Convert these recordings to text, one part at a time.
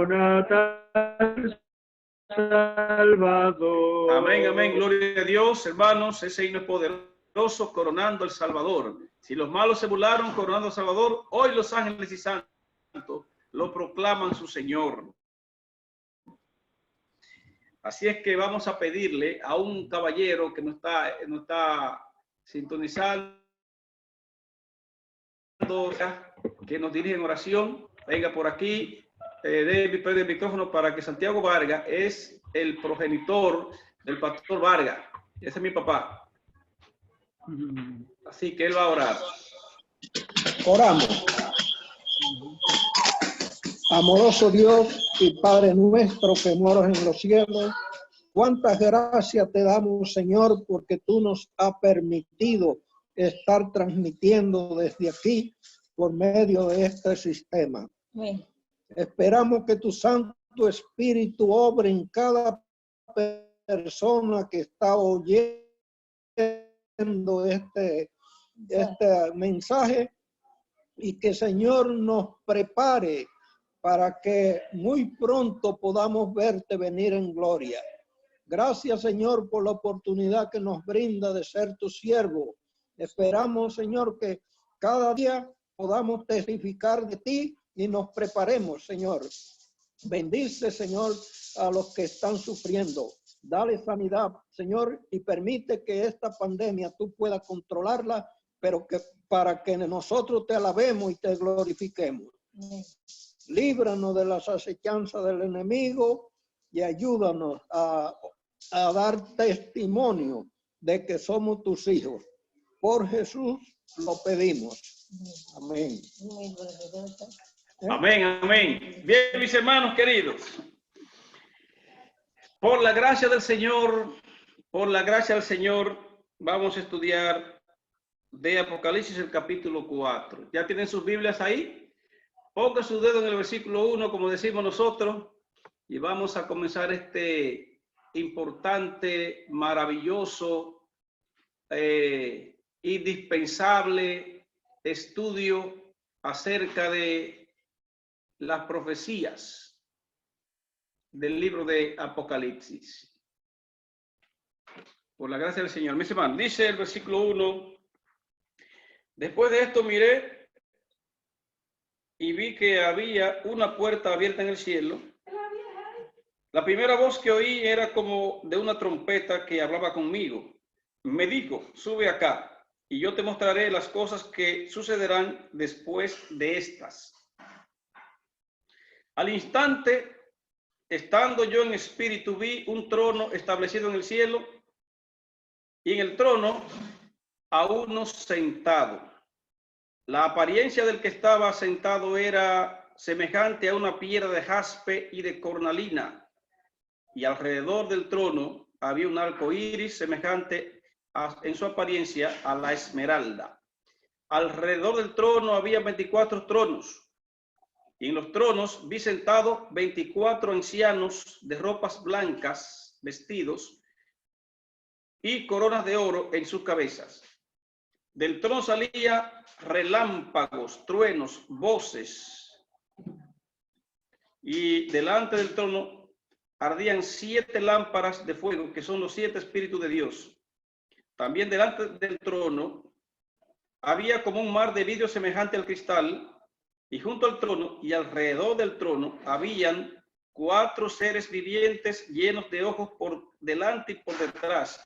Natal Salvador. Amén, amén, gloria a Dios, hermanos, ese himno es poderoso, coronando al Salvador. Si los malos se burlaron, coronando al Salvador, hoy los ángeles y santos lo proclaman su Señor. Así es que vamos a pedirle a un caballero que no está sintonizando, que nos dirige en oración. Venga por aquí, dé el micrófono para que Santiago Vargas es el progenitor del pastor Vargas. Ese es mi papá. Así que él va a orar. Oramos. Amoroso Dios y Padre nuestro que moras en los cielos, cuántas gracias te damos, Señor, porque tú nos has permitido estar transmitiendo desde aquí por medio de este sistema. Amén. Esperamos que tu Santo Espíritu obre en cada persona que está oyendo este mensaje y que, Señor, nos prepare para que muy pronto podamos verte venir en gloria. Gracias, Señor, por la oportunidad que nos brinda de ser tu siervo. Esperamos, Señor, que cada día podamos testificar de ti y nos preparemos, Señor. Bendice, Señor, a los que están sufriendo. Dale sanidad, Señor, y permite que esta pandemia tú puedas controlarla, pero que para que nosotros te alabemos y te glorifiquemos. Líbranos de las acechanzas del enemigo y ayúdanos a dar testimonio de que somos tus hijos. Por Jesús lo pedimos. Amén. Amén, amén. Bien, mis hermanos queridos. Por la gracia del Señor, vamos a estudiar de Apocalipsis el capítulo 4. ¿Ya tienen sus Biblias ahí? Ponga su dedo en el versículo 1, como decimos nosotros, y vamos a comenzar este importante, maravilloso, indispensable estudio acerca de las profecías del libro de Apocalipsis. Por la gracia del Señor. Mis hermanos, dice el versículo 1, después de esto miré y vi que había una puerta abierta en el cielo. La primera voz que oí era como de una trompeta que hablaba conmigo. Me dijo, sube acá y yo te mostraré las cosas que sucederán después de estas. Al instante, estando yo en espíritu, vi un trono establecido en el cielo y en el trono a uno sentado. La apariencia del que estaba sentado era semejante a una piedra de jaspe y de cornalina, y alrededor del trono había un arco iris semejante en su apariencia a la esmeralda. Alrededor del trono había 24 tronos, y en los tronos vi sentados 24 ancianos de ropas blancas vestidos y coronas de oro en sus cabezas. Del trono salía relámpagos, truenos, voces, y delante del trono ardían 7 lámparas de fuego, que son los 7 espíritus de Dios. También delante del trono había como un mar de vidrio semejante al cristal, y junto al trono y alrededor del trono habían 4 seres vivientes llenos de ojos por delante y por detrás.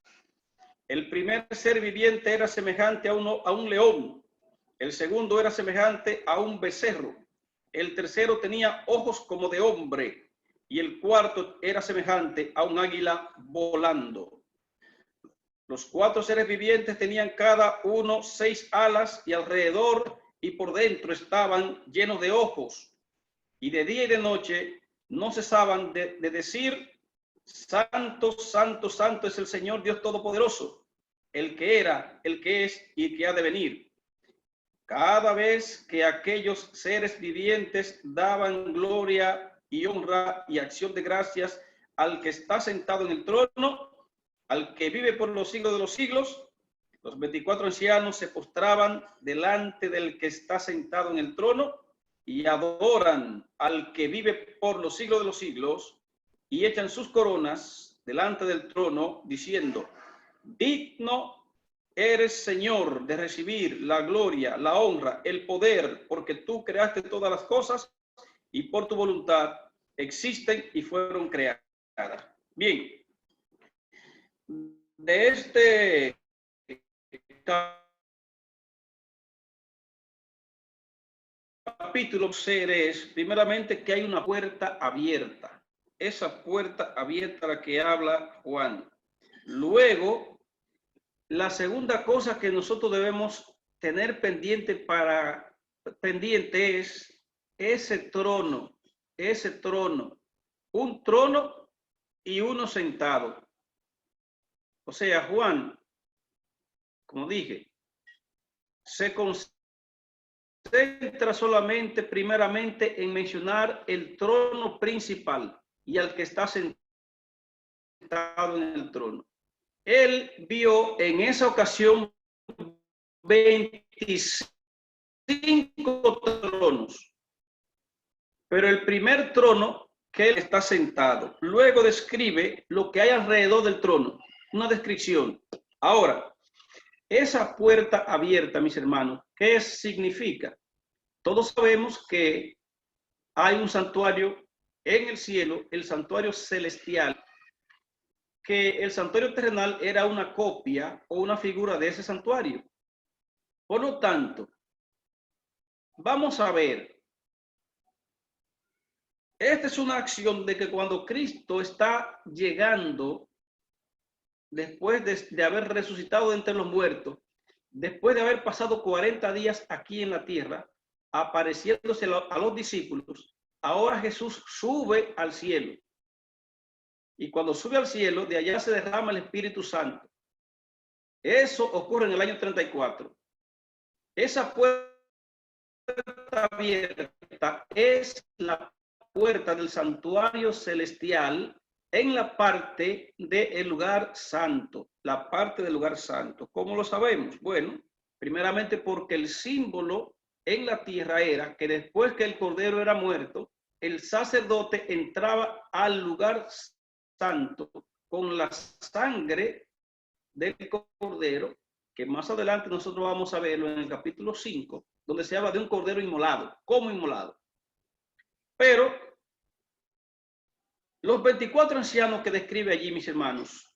El primer ser viviente era semejante a un león, el segundo era semejante a un becerro, el tercero tenía ojos como de hombre, y el cuarto era semejante a un águila volando. Los 4 seres vivientes tenían cada uno 6 alas, y alrededor y por dentro estaban llenos de ojos, y de día y de noche no cesaban de decir, Santo, santo, santo es el Señor Dios Todopoderoso, el que era, el que es y el que ha de venir. Cada vez que aquellos seres vivientes daban gloria y honra y acción de gracias al que está sentado en el trono, al que vive por los siglos de los siglos, los 24 ancianos se postraban delante del que está sentado en el trono y adoran al que vive por los siglos de los siglos, y echan sus coronas delante del trono, diciendo: digno eres, Señor, de recibir la gloria, la honra, el poder, porque tú creaste todas las cosas y por tu voluntad existen y fueron creadas. Bien, de este capítulo es primeramente que hay una puerta abierta. Esa puerta abierta a la que habla Juan. Luego, la segunda cosa que nosotros debemos tener pendiente es ese trono, un trono y uno sentado. O sea, Juan, como dije, se concentra solamente primeramente en mencionar el trono principal y al que está sentado en el trono. Él vio en esa ocasión 25 tronos, pero el primer trono que él está sentado. Luego describe lo que hay alrededor del trono, una descripción. Ahora, esa puerta abierta, mis hermanos, ¿qué significa? Todos sabemos que hay un santuario en el cielo, el santuario celestial, que el santuario terrenal era una copia o una figura de ese santuario. Por lo tanto, vamos a ver, esta es una acción de que cuando Cristo está llegando, después de haber resucitado de entre los muertos, después de haber pasado 40 días aquí en la tierra, apareciéndose a los discípulos, ahora Jesús sube al cielo. Y cuando sube al cielo, de allá se derrama el Espíritu Santo. Eso ocurre en el año 34. Esa puerta abierta es la puerta del santuario celestial en la parte del lugar santo. La parte del lugar santo. ¿Cómo lo sabemos? Bueno, primeramente porque el símbolo en la tierra era que después que el cordero era muerto, el sacerdote entraba al lugar santo con la sangre del cordero, que más adelante nosotros vamos a verlo en el capítulo 5, donde se habla de un cordero inmolado, como inmolado. Pero los 24 ancianos que describe allí, mis hermanos,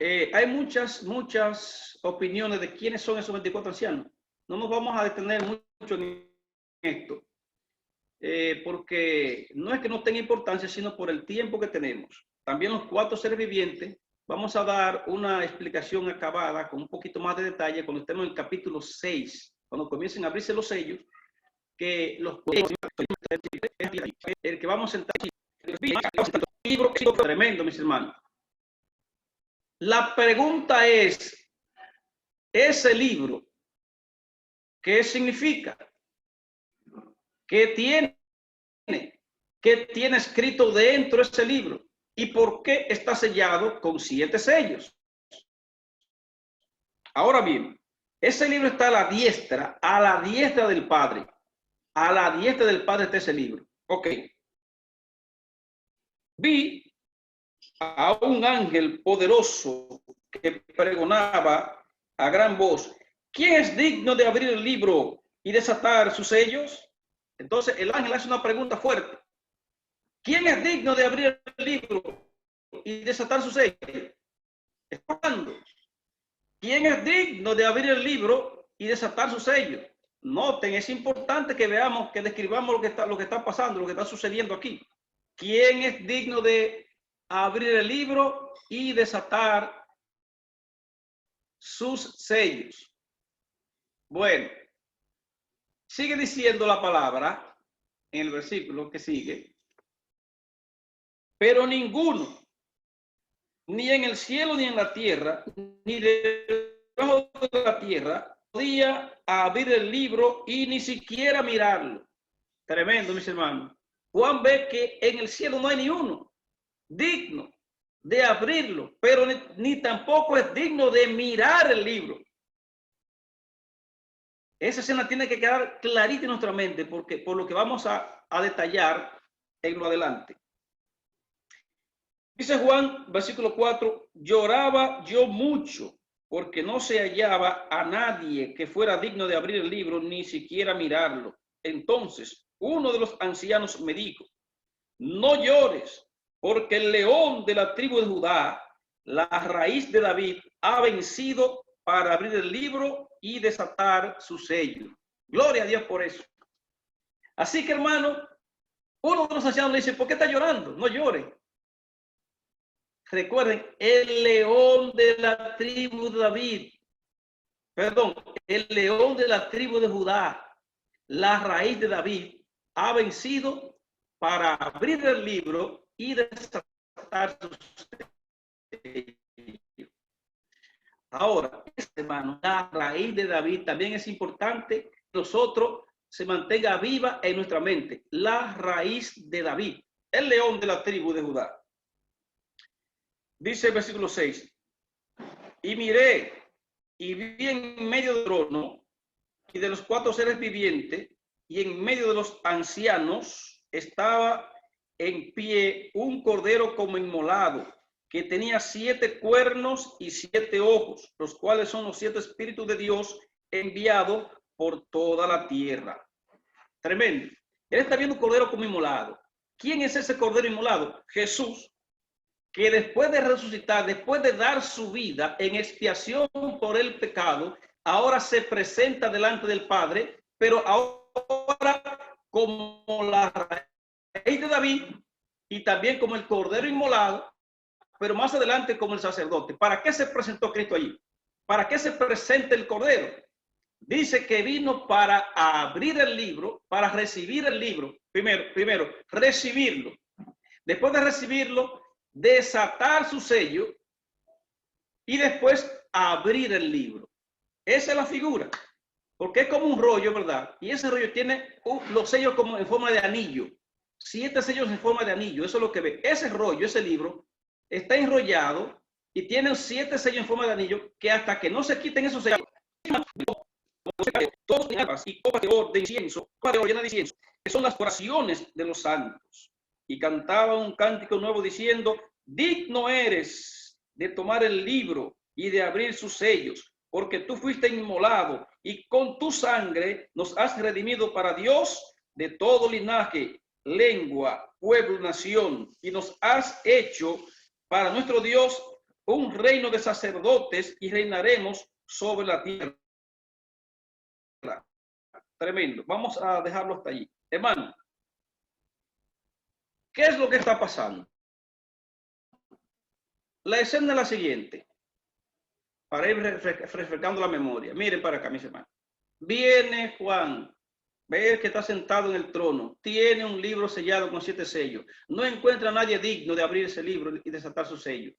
hay muchas opiniones de quiénes son esos 24 ancianos. No nos vamos a detener mucho en esto, porque no es que no tenga importancia, sino por el tiempo que tenemos. También los 4 seres vivientes, vamos a dar una explicación acabada con un poquito más de detalle cuando estemos en el capítulo 6, cuando comiencen a abrirse los sellos, que los el que vamos a sentar libro tremendo, mis hermanos. La pregunta es, ese libro, ¿qué significa? ¿Qué tiene? ¿Qué tiene escrito dentro de ese libro? ¿Y por qué está sellado con 7 sellos? Ahora bien, ese libro está a la diestra del Padre. A la diestra del Padre está ese libro. Ok. Vi a un ángel poderoso que pregonaba a gran voz: ¿quién es digno de abrir el libro y desatar sus sellos? Entonces el ángel hace una pregunta fuerte. ¿Quién es digno de abrir el libro y desatar sus sellos? ¿Escuchando? ¿Quién es digno de abrir el libro y desatar sus sellos? Noten, es importante que veamos, que describamos lo que está pasando, lo que está sucediendo aquí. ¿Quién es digno de abrir el libro y desatar sus sellos? Bueno, sigue diciendo la palabra en el versículo que sigue. Pero ninguno, ni en el cielo ni en la tierra, ni debajo de la tierra, podía abrir el libro y ni siquiera mirarlo. Tremendo, mis hermanos. Juan ve que en el cielo no hay ni uno digno de abrirlo, pero ni tampoco es digno de mirar el libro. Esa escena tiene que quedar clarita en nuestra mente, porque por lo que vamos a detallar en lo adelante. Dice Juan, versículo 4, lloraba yo mucho, porque no se hallaba a nadie que fuera digno de abrir el libro, ni siquiera mirarlo. Entonces, uno de los ancianos me dijo, no llores, porque el león de la tribu de Judá, la raíz de David, ha vencido para abrir el libro y desatar su sello. Gloria a Dios por eso. Así que, hermano, uno de los ancianos le dice, ¿por qué está llorando? No llore. Recuerden, el león de la tribu de David, perdón, el león de la tribu de Judá, la raíz de David, ha vencido para abrir el libro y desatar su sello. Ahora, hermano, la raíz de David también es importante que nosotros se mantenga viva en nuestra mente. La raíz de David, el león de la tribu de Judá. Dice el versículo 6, y miré y vi en medio del trono y de los 4 seres vivientes y en medio de los ancianos estaba en pie un cordero como inmolado, que tenía 7 cuernos y 7 ojos, los cuales son los 7 espíritus de Dios enviados por toda la tierra. Tremendo. Él está viendo un cordero como inmolado. ¿Quién es ese cordero inmolado? Jesús, que después de resucitar, después de dar su vida en expiación por el pecado, ahora se presenta delante del Padre, pero ahora como la raíz de David y también como el cordero inmolado, pero más adelante como el sacerdote. ¿Para qué se presentó Cristo allí? ¿Para qué se presenta el cordero? Dice que vino para abrir el libro, para recibir el libro. Primero, recibirlo. Después de recibirlo, desatar su sello y después abrir el libro. Esa es la figura, porque es como un rollo, ¿verdad? Y ese rollo tiene los sellos como en forma de anillo. 7 sellos en forma de anillo, eso es lo que ve. Ese rollo, ese libro, está enrollado y tiene 7 sellos en forma de anillo que hasta que no se quiten esos sellos, todos y copas de oro de incienso, copas de oro llena de incienso, que son las oraciones de los santos. Y cantaba un cántico nuevo diciendo, digno eres de tomar el libro y de abrir sus sellos, porque tú fuiste inmolado y con tu sangre nos has redimido para Dios de todo linaje, lengua, pueblo, nación, y nos has hecho para nuestro Dios un reino de sacerdotes y reinaremos sobre la tierra. Tremendo. Vamos a dejarlo hasta allí. Hermano, ¿qué es lo que está pasando? La escena es la siguiente, para ir refrescando la memoria. Miren para acá, mis hermanos. Viene Juan, ve que está sentado en el trono, tiene un libro sellado con 7 sellos. No encuentra a nadie digno de abrir ese libro y desatar su sello.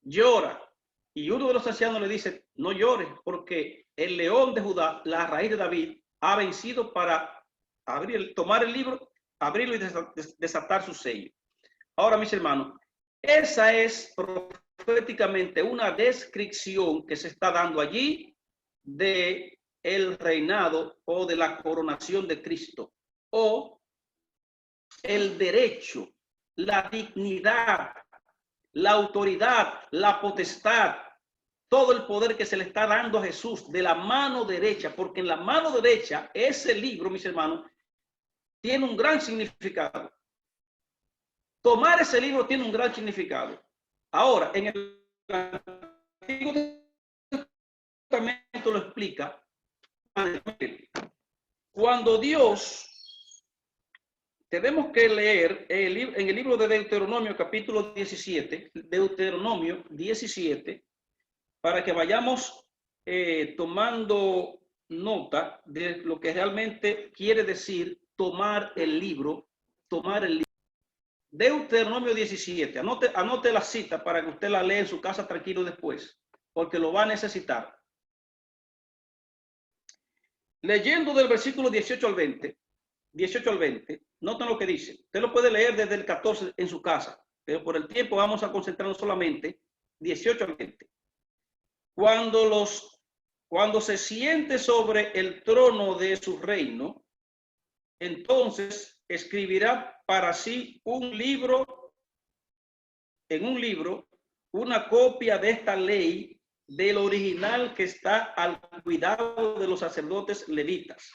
Llora. Y uno de los ancianos le dice, no llores, porque el león de Judá, la raíz de David, ha vencido para tomar el libro, abrirlo y desatar su sello. Ahora, mis hermanos, esa es proféticamente una descripción que se está dando allí de el reinado o de la coronación de Cristo, o el derecho, la dignidad, la autoridad, la potestad, todo el poder que se le está dando a Jesús de la mano derecha, porque en la mano derecha ese libro, mis hermanos, tiene un gran significado. Tomar ese libro tiene un gran significado. Ahora, en el Antiguo Testamento lo explica. Cuando Dios, tenemos que leer en el libro de Deuteronomio, capítulo 17, Deuteronomio 17, para que vayamos tomando nota de lo que realmente quiere decir tomar el libro, Deuteronomio 17, anote la cita para que usted la lea en su casa tranquilo después, porque lo va a necesitar. Leyendo del versículo 18 al 20, noten lo que dice. Usted lo puede leer desde el 14 en su casa, pero por el tiempo vamos a concentrarnos solamente 18 al 20. Cuando los cuando se siente sobre el trono de su reino, entonces escribirá para sí en un libro, una copia de esta ley del original que está al cuidado de los sacerdotes levitas.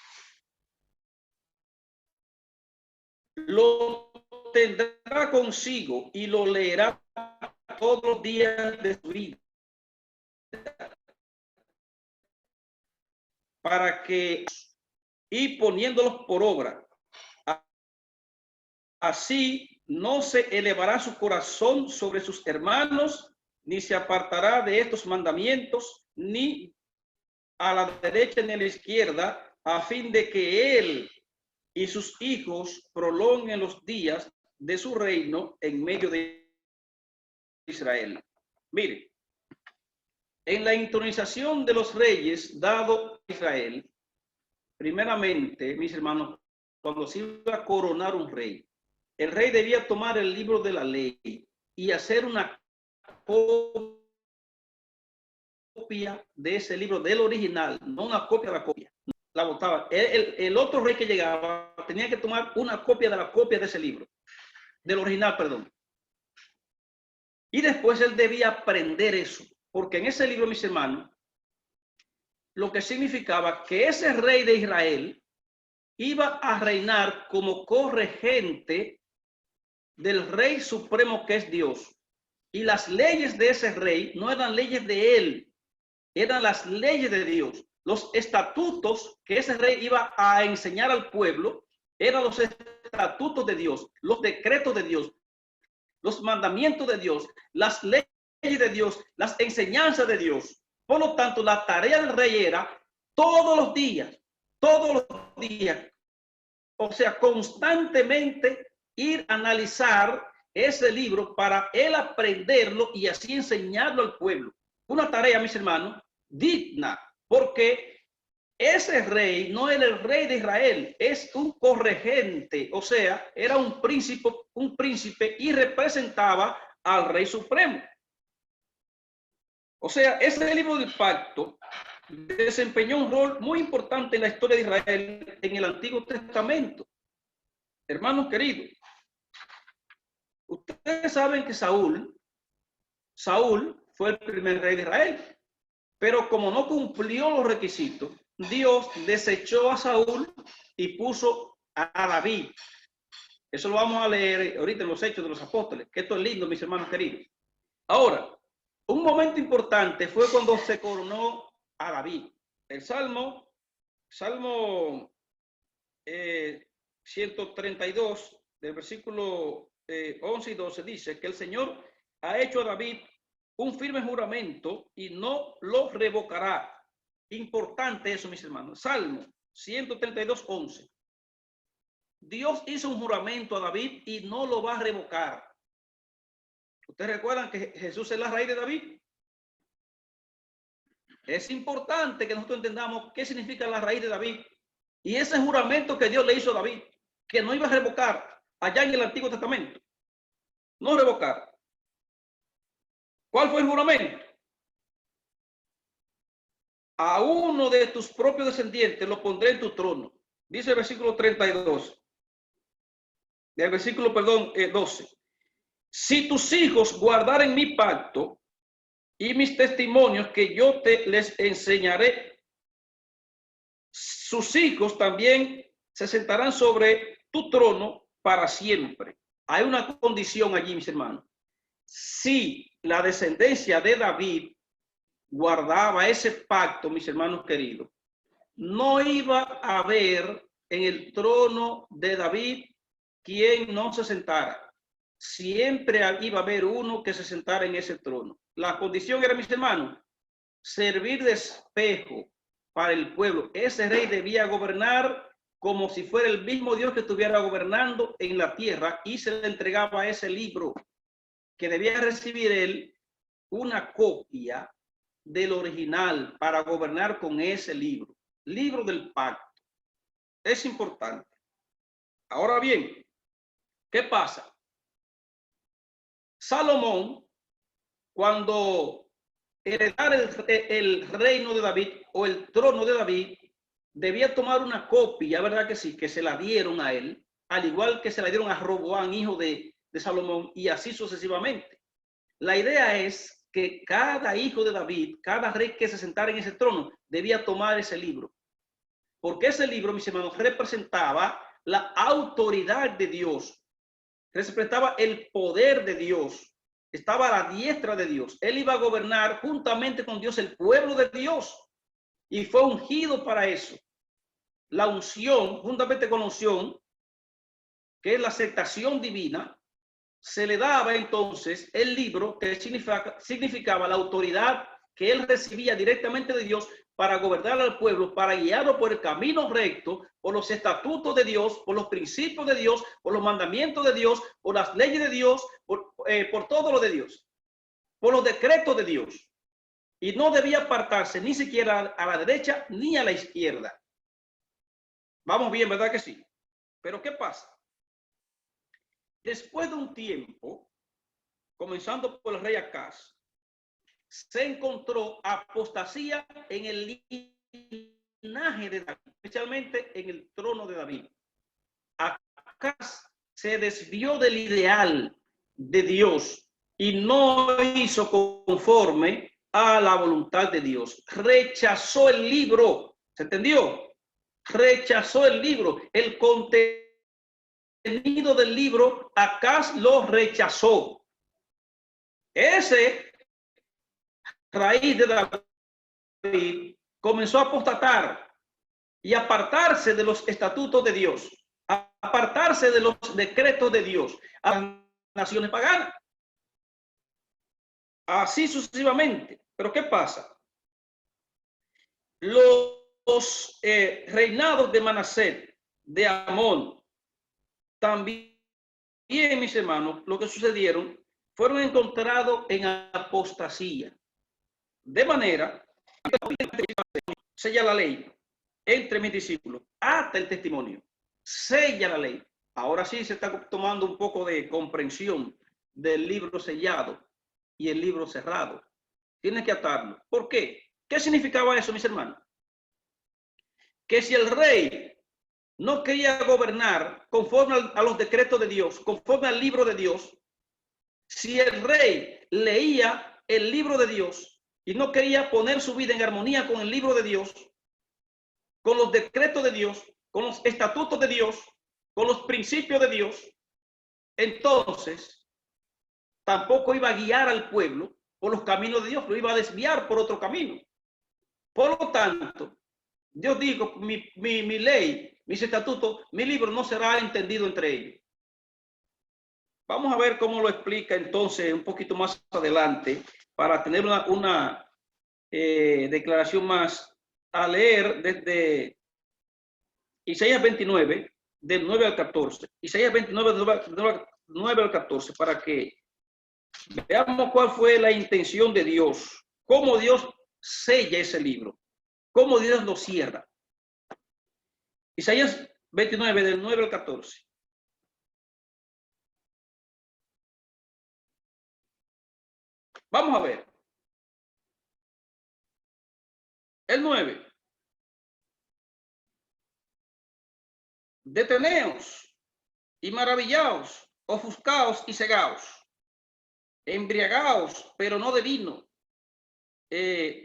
Lo tendrá consigo y lo leerá todos los días de su vida, para que, y poniéndolos por obra, así no se elevará su corazón sobre sus hermanos, ni se apartará de estos mandamientos, ni a la derecha ni a la izquierda, a fin de que él y sus hijos prolonguen los días de su reino en medio de Israel. Mire, en la intronización de los reyes dado a Israel, primeramente, mis hermanos, cuando se iba a coronar un rey, el rey debía tomar el libro de la ley y hacer una copia de ese libro del original, no una copia de la copia. La botaba. El otro rey que llegaba tenía que tomar una copia de la copia de ese libro, del original, perdón. Y después él debía aprender eso, porque en ese libro, mis hermanos, lo que significaba que ese rey de Israel iba a reinar como corregente del rey supremo que es Dios. Y las leyes de ese rey no eran leyes de él, eran las leyes de Dios. Los estatutos que ese rey iba a enseñar al pueblo eran los estatutos de Dios, los decretos de Dios, los mandamientos de Dios, las leyes de Dios, las enseñanzas de Dios. Por lo tanto, la tarea del rey era todos los días, o sea, constantemente ir a analizar ese libro para él aprenderlo y así enseñarlo al pueblo. Una tarea, mis hermanos, digna, porque ese rey no era el rey de Israel, es un corregente, o sea, era un príncipe y representaba al rey supremo. O sea, ese libro del pacto desempeñó un rol muy importante en la historia de Israel en el Antiguo Testamento. Hermanos queridos, ustedes saben que Saúl fue el primer rey de Israel, pero como no cumplió los requisitos, Dios desechó a Saúl y puso a David. Eso lo vamos a leer ahorita en los Hechos de los Apóstoles, que esto es lindo, mis hermanos queridos. Ahora, un momento importante fue cuando se coronó a David. El Salmo 132, del versículo 11 y 12, dice que el Señor ha hecho a David un firme juramento y no lo revocará. Importante eso, mis hermanos. Salmo 132, 11. Dios hizo un juramento a David y no lo va a revocar. ¿Ustedes recuerdan que Jesús es la raíz de David? Es importante que nosotros entendamos qué significa la raíz de David y ese juramento que Dios le hizo a David, que no iba a revocar allá en el Antiguo Testamento. No revocar. ¿Cuál fue el juramento? A uno de tus propios descendientes lo pondré en tu trono. Dice el versículo 32. Del versículo, 12. Si tus hijos guardaren mi pacto y mis testimonios que yo les enseñaré, sus hijos también se sentarán sobre tu trono para siempre. Hay una condición allí, mis hermanos. Si la descendencia de David guardaba ese pacto, mis hermanos queridos, no iba a haber en el trono de David quien no se sentara. Siempre iba a haber uno que se sentara en ese trono. La condición era, mis hermanos, servir de espejo para el pueblo. Ese rey debía gobernar como si fuera el mismo Dios que estuviera gobernando en la tierra, y se le entregaba ese libro que debía recibir él una copia del original para gobernar con ese libro del pacto. Es importante. Ahora bien, ¿qué pasa? Salomón, cuando heredar el reino de David o el trono de David, debía tomar una copia, ¿verdad que sí? Que se la dieron a él, al igual que se la dieron a Roboam, hijo de Salomón, y así sucesivamente. La idea es que cada hijo de David, cada rey que se sentara en ese trono, debía tomar ese libro. Porque ese libro, mis hermanos, representaba la autoridad de Dios, representaba el poder de Dios, estaba a la diestra de Dios. Él iba a gobernar juntamente con Dios el pueblo de Dios y fue ungido para eso. La unción, juntamente con la unción, que es la aceptación divina, se le daba entonces el libro que significaba la autoridad que él recibía directamente de Dios para gobernar al pueblo, para guiarlo por el camino recto, por los estatutos de Dios, por los principios de Dios, por los mandamientos de Dios, por las leyes de Dios, por todo lo de Dios, por los decretos de Dios. Y no debía apartarse ni siquiera a la derecha ni a la izquierda. Vamos bien, ¿verdad que sí? Pero ¿qué pasa? Después de un tiempo, comenzando por el rey Acaz, se encontró apostasía en el linaje de David, especialmente en el trono de David. Acaz se desvió del ideal de Dios y no hizo conforme a la voluntad de Dios. Rechazó el libro, ¿se entendió? Rechazó el libro, el contenido del libro, Acaz lo rechazó. Ese raíz de David comenzó a apostatar y apartarse de los estatutos de Dios, apartarse de los decretos de Dios a las naciones paganas. Así sucesivamente. Pero ¿qué pasa? Los reinados de Manasés, de Amón, también, mis hermanos, lo que sucedieron, fueron encontrados en apostasía. De manera, sella la ley entre mis discípulos, ata el testimonio, sella la ley. Ahora sí se está tomando un poco de comprensión del libro sellado y el libro cerrado. Tienes que atarlo. ¿Por qué? ¿Qué significaba eso, mis hermanos? Que si el rey no quería gobernar conforme a los decretos de Dios, conforme al libro de Dios, si el rey leía el libro de Dios y no quería poner su vida en armonía con el libro de Dios, con los decretos de Dios, con los estatutos de Dios, con los principios de Dios, entonces tampoco iba a guiar al pueblo por los caminos de Dios, lo iba a desviar por otro camino. Por lo tanto, Dios dijo, mi ley, mis estatutos, mi libro no será entendido entre ellos. Vamos a ver cómo lo explica entonces un poquito más adelante para tener una declaración más a leer desde Isaías 29, del 9 al 14. Isaías 29, del 9 al 14, para que veamos cuál fue la intención de Dios, cómo Dios sella ese libro, cómo Dios lo cierra. Isaías 29, del 9 al 14. Vamos a ver. El 9. Deteneos y maravillaos, ofuscaos y cegaos, embriagaos, pero no de vino,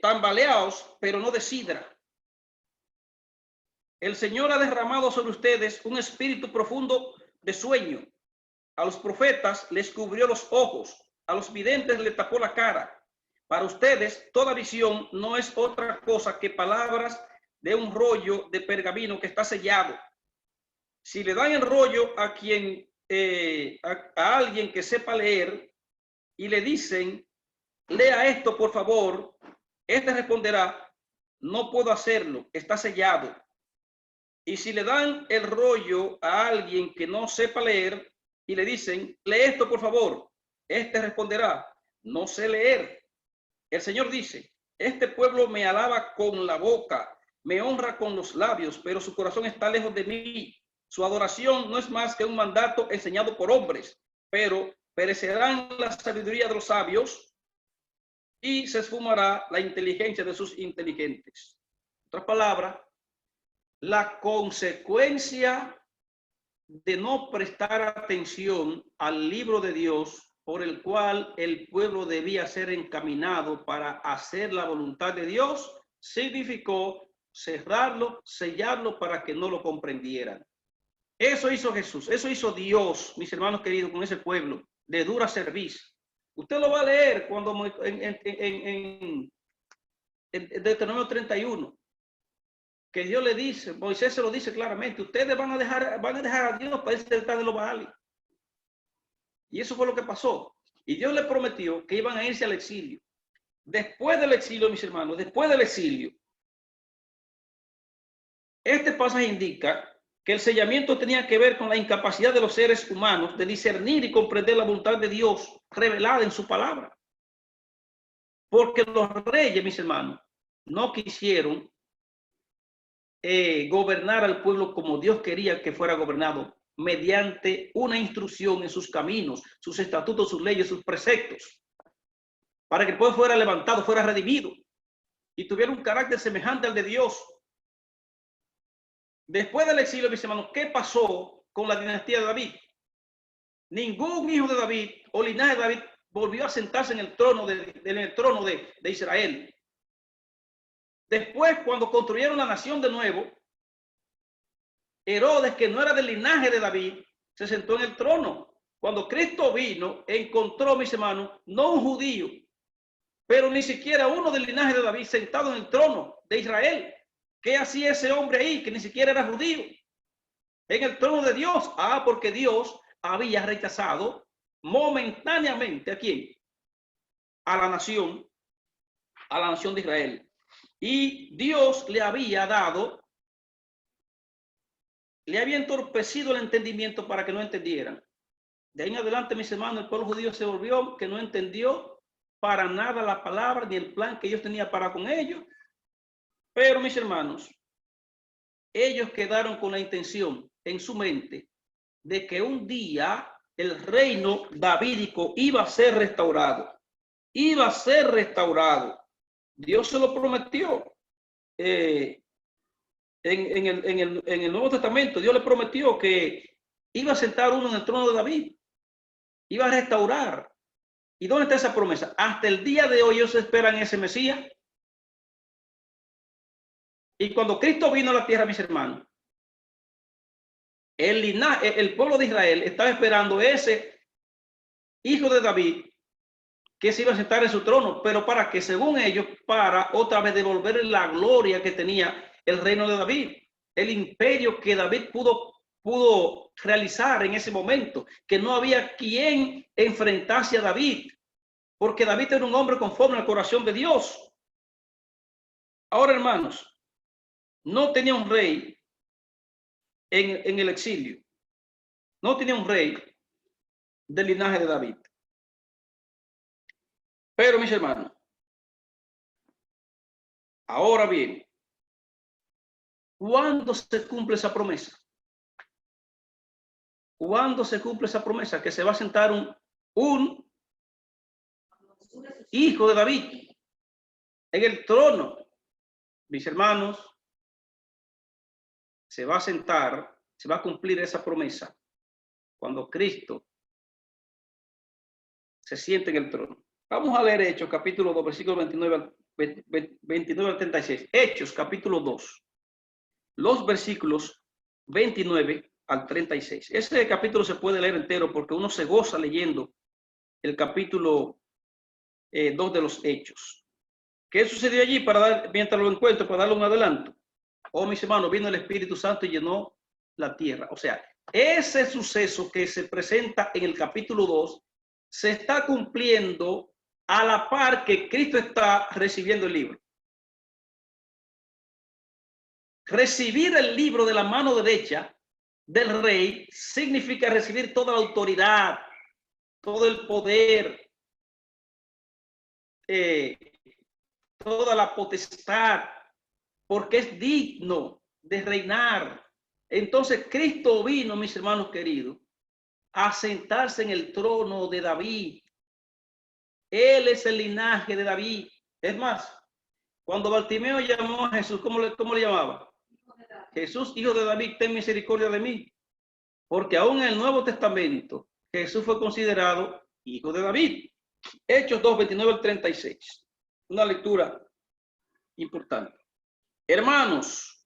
tambaleaos, pero no de sidra. El Señor ha derramado sobre ustedes un espíritu profundo de sueño. A los profetas les cubrió los ojos, a los videntes les tapó la cara. Para ustedes, toda visión no es otra cosa que palabras de un rollo de pergamino que está sellado. Si le dan el rollo a quien, a alguien que sepa leer y le dicen, lea esto por favor, este responderá, no puedo hacerlo, está sellado. Y si le dan el rollo a alguien que no sepa leer y le dicen, lee esto por favor, este responderá, no sé leer. El Señor dice, este pueblo me alaba con la boca, me honra con los labios, pero su corazón está lejos de mí. Su adoración no es más que un mandato enseñado por hombres, pero perecerán la sabiduría de los sabios y se esfumará la inteligencia de sus inteligentes. En otras palabras, la consecuencia de no prestar atención al libro de Dios por el cual el pueblo debía ser encaminado para hacer la voluntad de Dios, significó cerrarlo, sellarlo para que no lo comprendieran. Eso hizo Jesús, eso hizo Dios, mis hermanos queridos, con ese pueblo de dura servicio. Usted lo va a leer cuando en Deuteronomio 31, que Dios le dice, Moisés se lo dice claramente, ustedes van a dejar a Dios para irse detrás de los Baales. Y eso fue lo que pasó. Y Dios les prometió que iban a irse al exilio. Después del exilio, mis hermanos, después del exilio, este pasaje indica que el sellamiento tenía que ver con la incapacidad de los seres humanos de discernir y comprender la voluntad de Dios revelada en su palabra. Porque los reyes, mis hermanos, no quisieron gobernar al pueblo como Dios quería que fuera gobernado, mediante una instrucción en sus caminos, sus estatutos, sus leyes, sus preceptos, para que el pueblo fuera levantado, fuera redimido y tuviera un carácter semejante al de Dios. Después del exilio, mis hermanos, ¿qué pasó con la dinastía de David? Ningún hijo de David o linaje de David volvió a sentarse en el trono de Israel. Después, cuando construyeron la nación de nuevo, Herodes, que no era del linaje de David, se sentó en el trono. Cuando Cristo vino, encontró, mis hermanos, no un judío, pero ni siquiera uno del linaje de David sentado en el trono de Israel. ¿Qué hacía ese hombre ahí, que ni siquiera era judío, en el trono de Dios? Porque Dios había rechazado momentáneamente ¿a quién? A la nación de Israel. Y Dios le había entorpecido el entendimiento para que no entendieran. De ahí en adelante, mis hermanos, el pueblo judío se volvió que no entendió para nada la palabra ni el plan que Dios tenía para con ellos. Pero, mis hermanos, ellos quedaron con la intención en su mente de que un día el reino davídico iba a ser restaurado. Iba a ser restaurado. Dios se lo prometió. En el Nuevo Testamento, Dios le prometió que iba a sentar uno en el trono de David. Iba a restaurar. ¿Y dónde está esa promesa? Hasta el día de hoy ellos esperan ese Mesías. Y cuando Cristo vino a la tierra, mis hermanos, el pueblo de Israel estaba esperando ese hijo de David que se iba a sentar en su trono, pero para que, según ellos, para otra vez devolver la gloria que tenía el reino de David, el imperio que David pudo realizar en ese momento, que no había quien enfrentase a David, porque David era un hombre conforme al corazón de Dios. Ahora, hermanos, no tenía un rey en el exilio, no tenía un rey del linaje de David. Pero, mis hermanos, ahora bien, ¿cuándo se cumple esa promesa? ¿Cuándo se cumple esa promesa? Que se va a sentar un hijo de David en el trono. Mis hermanos, se va a sentar, se va a cumplir esa promesa cuando Cristo se siente en el trono. Vamos a leer Hechos, capítulo 2, versículo 29 al 36. Hechos, capítulo 2. Los versículos 29 al 36. Ese capítulo se puede leer entero porque uno se goza leyendo el capítulo 2 de los Hechos. ¿Qué sucedió allí mientras lo encuentro, para darle un adelanto? Oh, mis hermanos, vino el Espíritu Santo y llenó la tierra. O sea, ese suceso que se presenta en el capítulo 2 se está cumpliendo a la par que Cristo está recibiendo el libro. Recibir el libro de la mano derecha del rey significa recibir toda la autoridad, todo el poder, toda la potestad, porque es digno de reinar. Entonces Cristo vino, mis hermanos queridos, a sentarse en el trono de David. Él es el linaje de David. Es más, cuando Bartimeo llamó a Jesús, ¿cómo le llamaba? Jesús, hijo de David, ten misericordia de mí. Porque aún en el Nuevo Testamento, Jesús fue considerado hijo de David. Hechos 2, 29 al 36. Una lectura importante. Hermanos,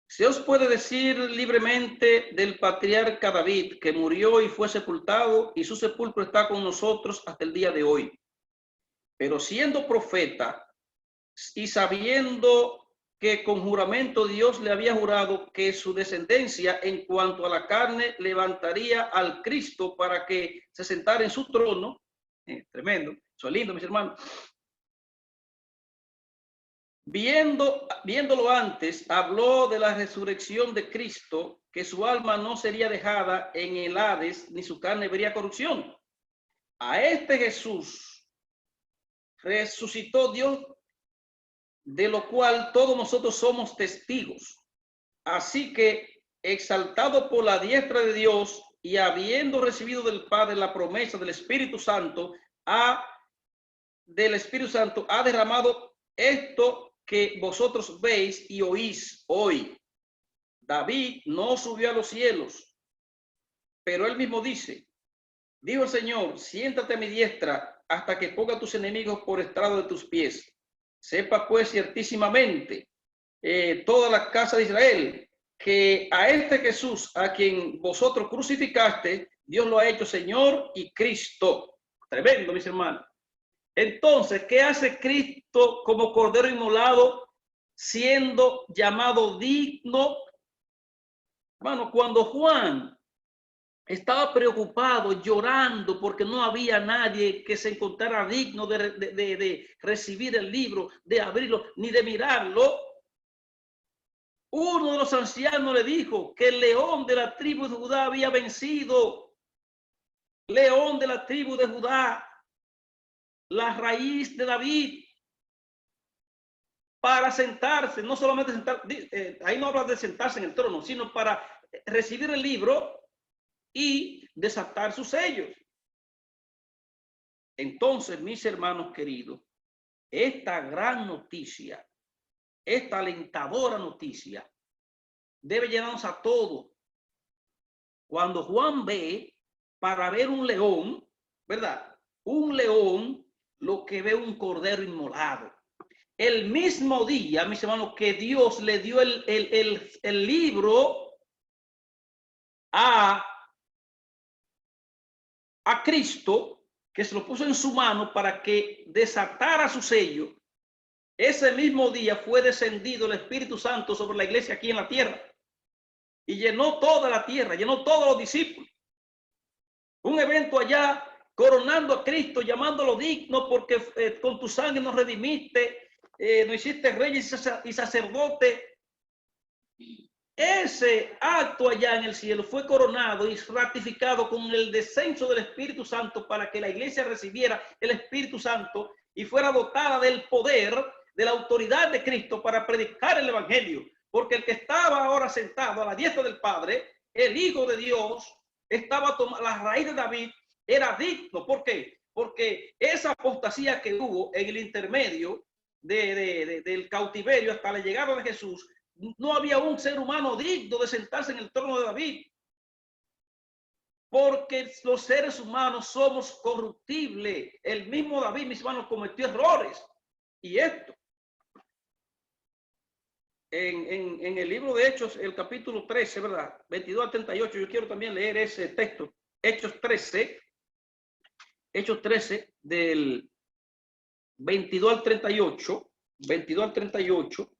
se os puede decir libremente del patriarca David, que murió y fue sepultado, y su sepulcro está con nosotros hasta el día de hoy. Pero siendo profeta y sabiendo que con juramento Dios le había jurado que su descendencia en cuanto a la carne levantaría al Cristo para que se sentara en su trono, tremendo, eso es lindo, mis hermanos. Viéndolo antes, habló de la resurrección de Cristo, que su alma no sería dejada en el Hades, ni su carne vería corrupción. A este Jesús resucitó Dios, de lo cual todos nosotros somos testigos. Así que, exaltado por la diestra de Dios y habiendo recibido del Padre la promesa del Espíritu Santo, ha derramado esto que vosotros veis y oís hoy. David no subió a los cielos, pero él mismo dijo el Señor, siéntate a mi diestra hasta que ponga a tus enemigos por estrado de tus pies. Sepa pues ciertísimamente toda la casa de Israel que a este Jesús, a quien vosotros crucificaste, Dios lo ha hecho Señor y Cristo. Tremendo, mis hermanos. Entonces, ¿qué hace Cristo como cordero inmolado, siendo llamado digno? Bueno, cuando Juan estaba preocupado, llorando, porque no había nadie que se encontrara digno de recibir el libro, de abrirlo, ni de mirarlo, uno de los ancianos le dijo que el león de la tribu de Judá había vencido. León de la tribu de Judá, la raíz de David, para sentarse, no solamente sentarse, ahí no habla de sentarse en el trono, sino para recibir el libro y desatar sus sellos. Entonces, mis hermanos queridos, esta gran noticia, esta alentadora noticia, debe llenarnos a todos. Cuando Juan ve, para ver un león, ¿verdad? Un león, lo que ve un cordero inmolado. El mismo día, mis hermanos, que Dios le dio el libro a Cristo, que se lo puso en su mano para que desatara su sello, ese mismo día fue descendido el Espíritu Santo sobre la iglesia aquí en la tierra y llenó toda la tierra, llenó todos los discípulos. Un evento allá coronando a Cristo, llamándolo digno porque con tu sangre nos redimiste, nos hiciste reyes y sacerdotes. Ese acto allá en el cielo fue coronado y ratificado con el descenso del Espíritu Santo para que la iglesia recibiera el Espíritu Santo y fuera dotada del poder, de la autoridad de Cristo para predicar el Evangelio. Porque el que estaba ahora sentado a la diestra del Padre, el Hijo de Dios, estaba tomando la raíz de David, era digno. ¿Por qué? Porque esa apostasía que hubo en el intermedio del cautiverio hasta la llegada de Jesús, no había un ser humano digno de sentarse en el trono de David. Porque los seres humanos somos corruptibles. El mismo David, mis hermanos, cometió errores. Y esto, en el libro de Hechos, el capítulo 13, ¿verdad? 22 al 38, yo quiero también leer ese texto. Hechos 13, del 22 al 38, 22 al 38.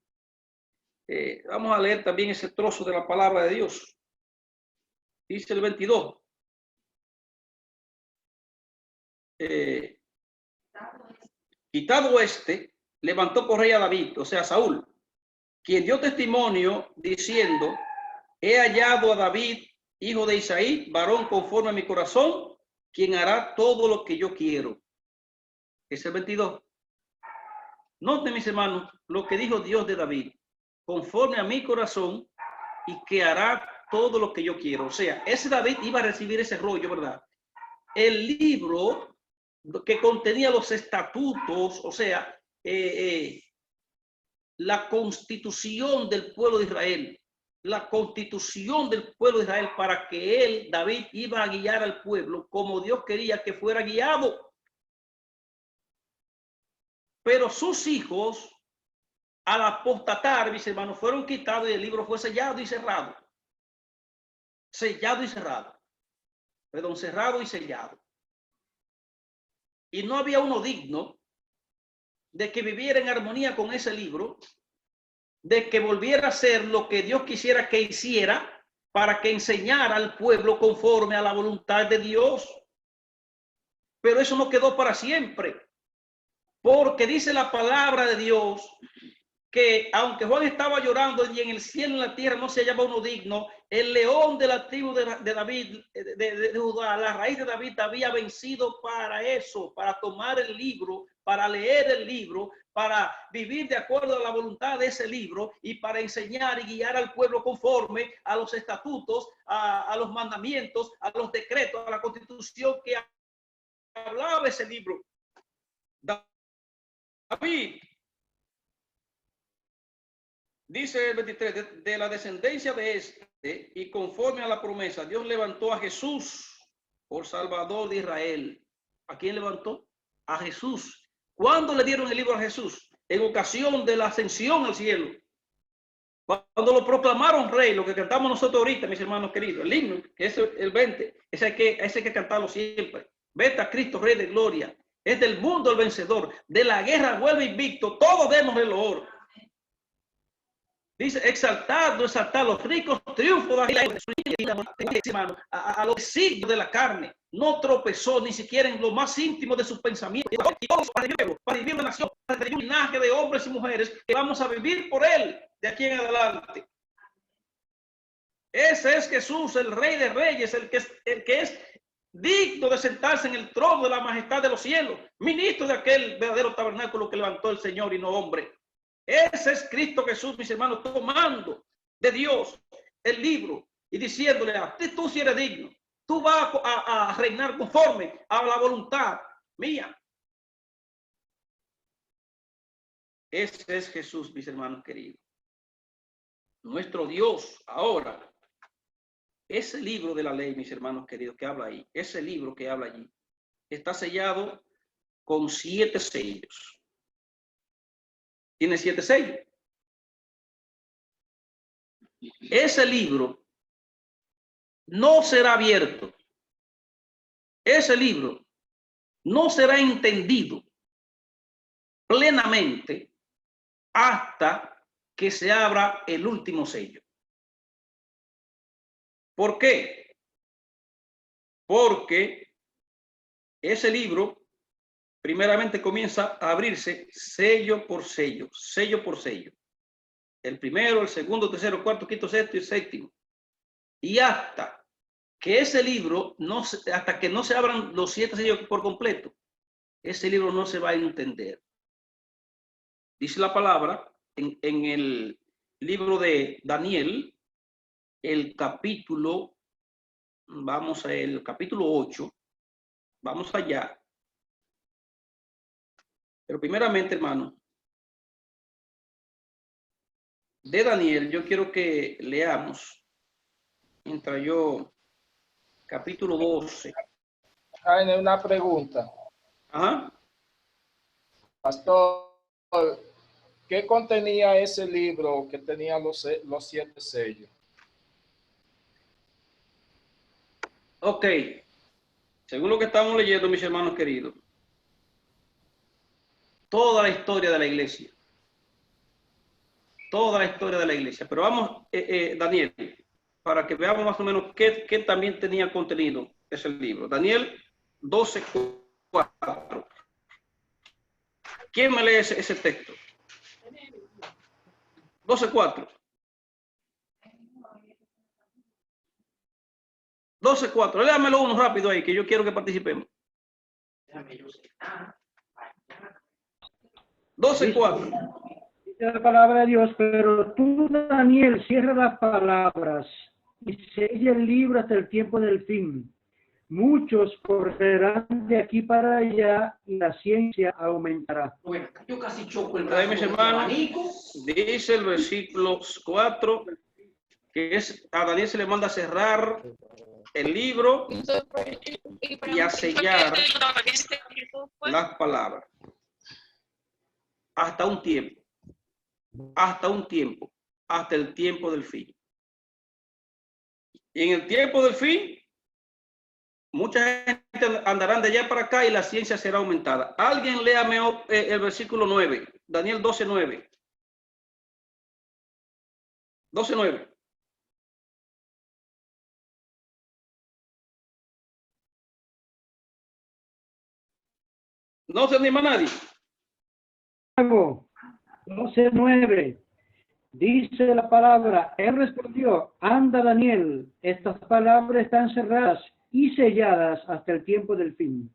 Vamos a leer también ese trozo de la palabra de Dios. Dice el 22. Quitado este, levantó por rey a David, o sea, Saúl, quien dio testimonio diciendo, he hallado a David, hijo de Isaí, varón conforme a mi corazón, quien hará todo lo que yo quiero. Es el 22. Noten, mis hermanos, lo que dijo Dios de David, conforme a mi corazón y que hará todo lo que yo quiero. O sea, ese David iba a recibir ese rollo, ¿verdad? El libro que contenía los estatutos, o sea, la constitución del pueblo de Israel, la constitución del pueblo de Israel, para que él, David, iba a guiar al pueblo como Dios quería que fuera guiado. Pero sus hijos, al apostatar, mis hermanos, fueron quitados y el libro fue sellado y cerrado. Sellado y cerrado. Perdón, cerrado y sellado. Y no había uno digno de que viviera en armonía con ese libro, de que volviera a ser lo que Dios quisiera que hiciera para que enseñara al pueblo conforme a la voluntad de Dios. Pero eso no quedó para siempre, porque dice la palabra de Dios que aunque Juan estaba llorando y en el cielo y en la tierra no se hallaba uno digno, el león de la tribu de David, de Judá, la raíz de David, había vencido para eso, para tomar el libro, para leer el libro, para vivir de acuerdo a la voluntad de ese libro y para enseñar y guiar al pueblo conforme a los estatutos, a los mandamientos, a los decretos, a la constitución que hablaba ese libro. David, dice el 23, de la descendencia de este y conforme a la promesa, Dios levantó a Jesús por Salvador de Israel. ¿A quién levantó? A Jesús. ¿Cuándo le dieron el libro a Jesús? En ocasión de la ascensión al cielo. Cuando lo proclamaron rey, lo que cantamos nosotros ahorita, mis hermanos queridos, el himno, que es el 20, ese hay que cantarlo siempre. Vete a Cristo, Rey de Gloria. Es del mundo el vencedor. De la guerra vuelve invicto. Todos demos el oro. Dice, exaltad los ricos triunfos a los signos de la carne. No tropezó ni siquiera en lo más íntimo de sus pensamientos. Y todos para vivir una nación, para vivir un linaje de hombres y mujeres que vamos a vivir por él de aquí en adelante. Ese es Jesús, el Rey de Reyes, el que es digno de sentarse en el trono de la majestad de los cielos, ministro de aquel verdadero tabernáculo que levantó el Señor y no hombre. Ese es Cristo Jesús, mis hermanos, tomando de Dios el libro y diciéndole a ti, tú si eres digno, tú vas a reinar conforme a la voluntad mía. Ese es Jesús, mis hermanos queridos. Nuestro Dios ahora. Ese libro de la ley, mis hermanos queridos, que habla ahí, ese libro que habla allí, está sellado con 7 sellos. Tiene 7 sellos. Ese libro no será abierto. Ese libro no será entendido plenamente hasta que se abra el último sello. ¿Por qué? Porque ese libro primeramente comienza a abrirse sello por sello, sello por sello. El primero, el segundo, tercero, cuarto, quinto, sexto y séptimo. Y hasta que ese libro, hasta que no se abran los 7 sellos por completo, ese libro no se va a entender. Dice la palabra en el libro de Daniel, el capítulo, vamos al capítulo 8, vamos allá. Pero primeramente, hermano, de Daniel, yo quiero que leamos, mientras yo, capítulo 12. Hay una pregunta. Ajá. Pastor, ¿qué contenía ese libro que tenía los 7 sellos? Ok. Según lo que estamos leyendo, mis hermanos queridos, toda la historia de la iglesia. Toda la historia de la iglesia. Pero vamos, Daniel, para que veamos más o menos qué también tenía contenido ese libro. Daniel 12:4. ¿Quién me lee ese texto? 12:4. 12:4. Léamelo uno rápido ahí, que yo quiero que participemos. 12:4. Dice la palabra de Dios, pero tú, Daniel, cierra las palabras y sella el libro hasta el tiempo del fin. muchos correrán de aquí para allá y la ciencia aumentará. Bueno, yo casi choco el Ahí, brazo mis con el hermanos, abanico. dice el versículo 4 que a Daniel se le manda a cerrar el libro y a sellar las palabras hasta un tiempo, hasta el tiempo del fin. Y en el tiempo del fin, mucha gente andarán de allá para acá y la ciencia será aumentada. Alguien léame el versículo 9, Daniel 12:9. 12:9. No se anima nadie. 12:9. Dice la palabra, él respondió, anda Daniel, estas palabras están cerradas y selladas hasta el tiempo del fin.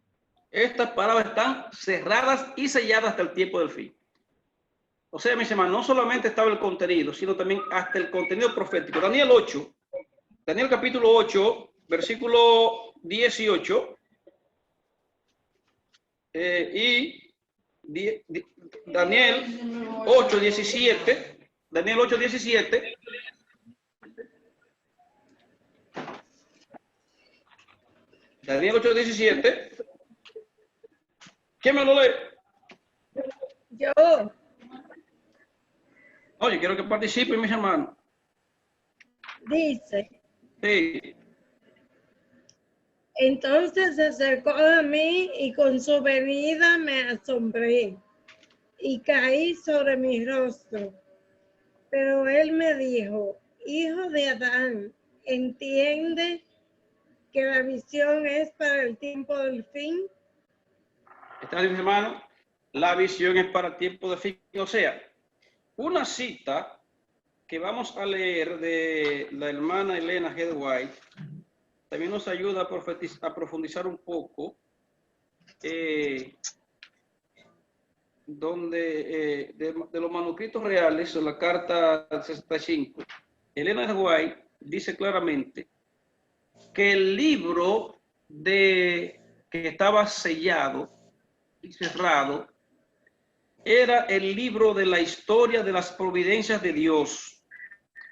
Estas palabras están cerradas y selladas hasta el tiempo del fin. O sea, mis hermanos, no solamente estaba el contenido, sino también hasta el contenido profético. Daniel capítulo 8, versículo 18 y Daniel 8:17. Daniel 8:17. Daniel 8:17. ¿Quién me lo lee? Yo. No, yo quiero que participen, mis hermanos. Dice. Sí. Entonces se acercó a mí y con su venida me asombré y caí sobre mi rostro. Pero él me dijo, hijo de Adán, ¿entiende que la visión es para el tiempo del fin? ¿Está bien, mis hermanos? La visión es para el tiempo del fin. O sea, una cita que vamos a leer de la hermana Elena G. White también nos ayuda a profundizar un poco de los manuscritos reales o la carta 65. Elena G. White dice claramente que el libro que estaba sellado y cerrado era el libro de la historia de las providencias de Dios,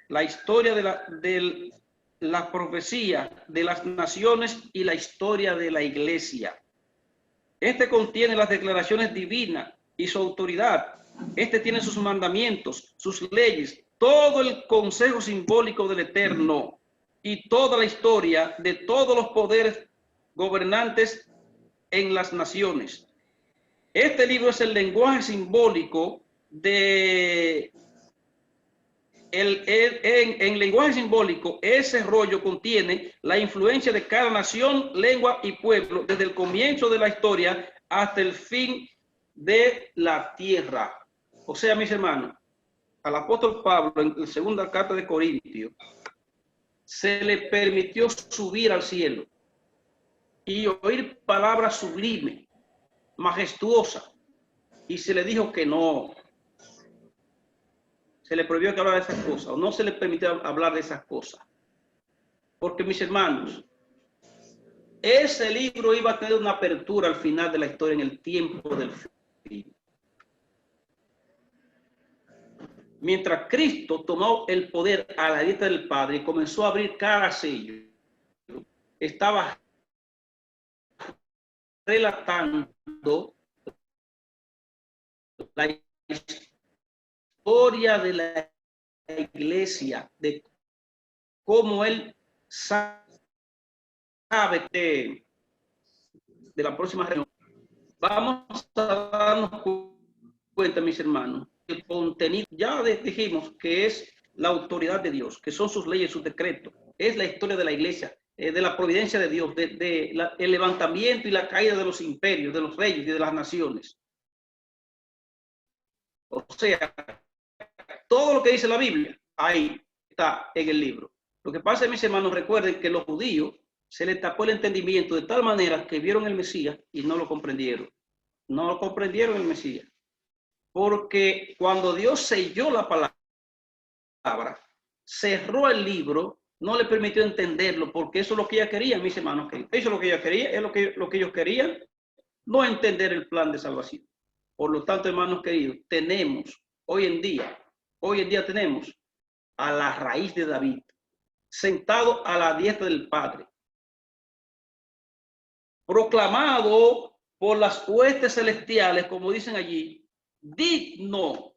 la historia de la profecía de las naciones y la historia de la iglesia. Este contiene las declaraciones divinas y su autoridad. Este tiene sus mandamientos, sus leyes, todo el consejo simbólico del Eterno y toda la historia de todos los poderes gobernantes en las naciones. Este libro es el lenguaje simbólico en lenguaje simbólico, ese rollo contiene la influencia de cada nación, lengua y pueblo desde el comienzo de la historia hasta el fin de la tierra. O sea, mis hermanos, al apóstol Pablo en la segunda carta de Corintios se le permitió subir al cielo y oír palabras sublimes, majestuosas, y se le dijo que no. Se le prohibió que hablara de esas cosas, o no se le permitió hablar de esas cosas. Porque, mis hermanos, ese libro iba a tener una apertura al final de la historia, en el tiempo del fin. Mientras Cristo tomó el poder a la diestra del Padre y comenzó a abrir cada sello, estaba relatando la historia de la iglesia, de cómo él sabe de la próxima reunión. Vamos a darnos cuenta, mis hermanos, el contenido, ya dijimos que es la autoridad de Dios, que son sus leyes, sus decretos, es la historia de la iglesia, de la providencia de Dios, el levantamiento y la caída de los imperios, de los reyes y de las naciones. O sea, todo lo que dice la Biblia, ahí está en el libro. Lo que pasa, mis hermanos, recuerden que los judíos se les tapó el entendimiento de tal manera que vieron el Mesías y no lo comprendieron. No lo comprendieron el Mesías. Porque cuando Dios selló la palabra, cerró el libro, no le permitió entenderlo, porque eso es lo que ella quería, mis hermanos queridos. Eso es lo que ella quería, es lo que ellos querían, no entender el plan de salvación. Por lo tanto, hermanos queridos, tenemos hoy en día tenemos a la raíz de David, sentado a la diestra del Padre, proclamado por las huestes celestiales, como dicen allí, digno,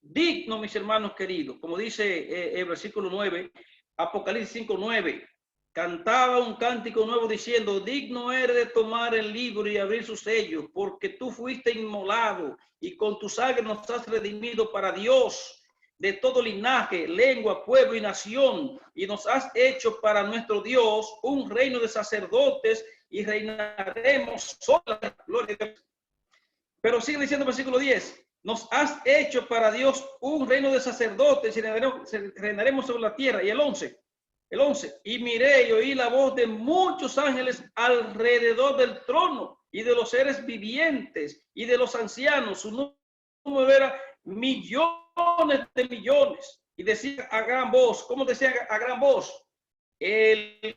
mis hermanos queridos, como dice el versículo 9, Apocalipsis 5:9, cantaba un cántico nuevo diciendo, digno eres de tomar el libro y abrir sus sellos, porque tú fuiste inmolado y con tu sangre nos has redimido para Dios de todo linaje, lengua, pueblo y nación, y nos has hecho para nuestro Dios un reino de sacerdotes y reinaremos sola la gloria de Dios. Pero sigue diciendo el versículo 10, nos has hecho para Dios un reino de sacerdotes y reinaremos sobre la tierra. Y el 11, y miré y oí la voz de muchos ángeles alrededor del trono y de los seres vivientes y de los ancianos. Su número era millones de millones. Y decía a gran voz, ¿cómo decía a gran voz? El